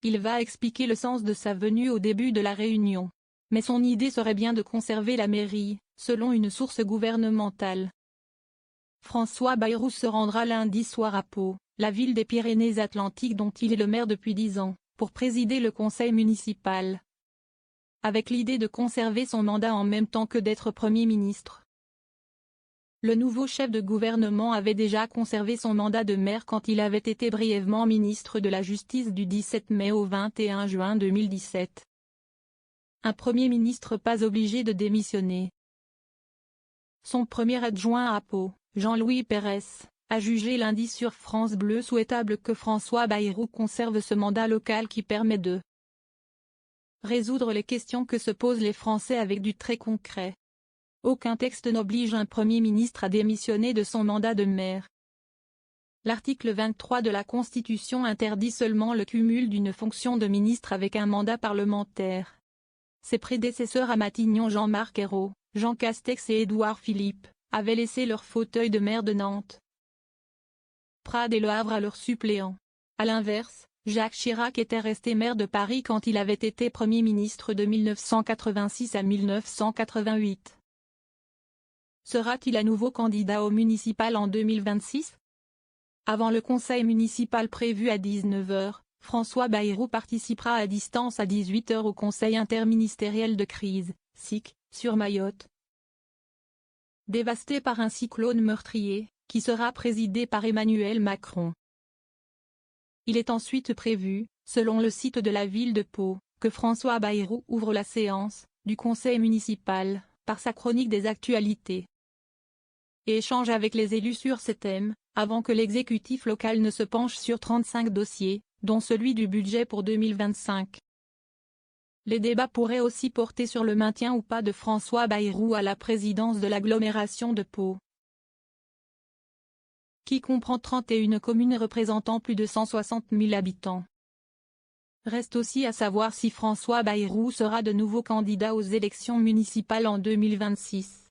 Il va expliquer le sens de sa venue au début de la réunion. Mais son idée serait bien de conserver la mairie, selon une source gouvernementale. François Bayrou se rendra lundi soir à Pau, la ville des Pyrénées-Atlantiques dont il est le maire depuis 10 ans, pour présider le conseil municipal. Avec l'idée de conserver son mandat en même temps que d'être Premier ministre. Le nouveau chef de gouvernement avait déjà conservé son mandat de maire quand il avait été brièvement ministre de la Justice du 17 mai au 21 juin 2017. Un Premier ministre pas obligé de démissionner. Son premier adjoint à Pau, Jean-Louis Pérez, a jugé lundi sur France Bleu souhaitable que François Bayrou conserve ce mandat local qui permet de résoudre les questions que se posent les Français avec du très concret. Aucun texte n'oblige un Premier ministre à démissionner de son mandat de maire. L'article 23 de la Constitution interdit seulement le cumul d'une fonction de ministre avec un mandat parlementaire. Ses prédécesseurs à Matignon Jean-Marc Ayrault, Jean Castex et Édouard Philippe, avaient laissé leur fauteuil de maire de Nantes, Prades et Le Havre à leurs suppléants. A l'inverse, Jacques Chirac était resté maire de Paris quand il avait été Premier ministre de 1986 à 1988. Sera-t-il à nouveau candidat au municipal en 2026? Avant le conseil municipal prévu à 19 h, François Bayrou participera à distance à 18 h au conseil interministériel de crise, SIC, sur Mayotte. Dévasté par un cyclone meurtrier, qui sera présidé par Emmanuel Macron. Il est ensuite prévu, selon le site de la ville de Pau, que François Bayrou ouvre la séance du conseil municipal, par sa chronique des actualités. Et échange avec les élus sur ces thèmes, avant que l'exécutif local ne se penche sur 35 dossiers, dont celui du budget pour 2025. Les débats pourraient aussi porter sur le maintien ou pas de François Bayrou à la présidence de l'agglomération de Pau, qui comprend 31 communes représentant plus de 160 000 habitants. Reste aussi à savoir si François Bayrou sera de nouveau candidat aux élections municipales en 2026.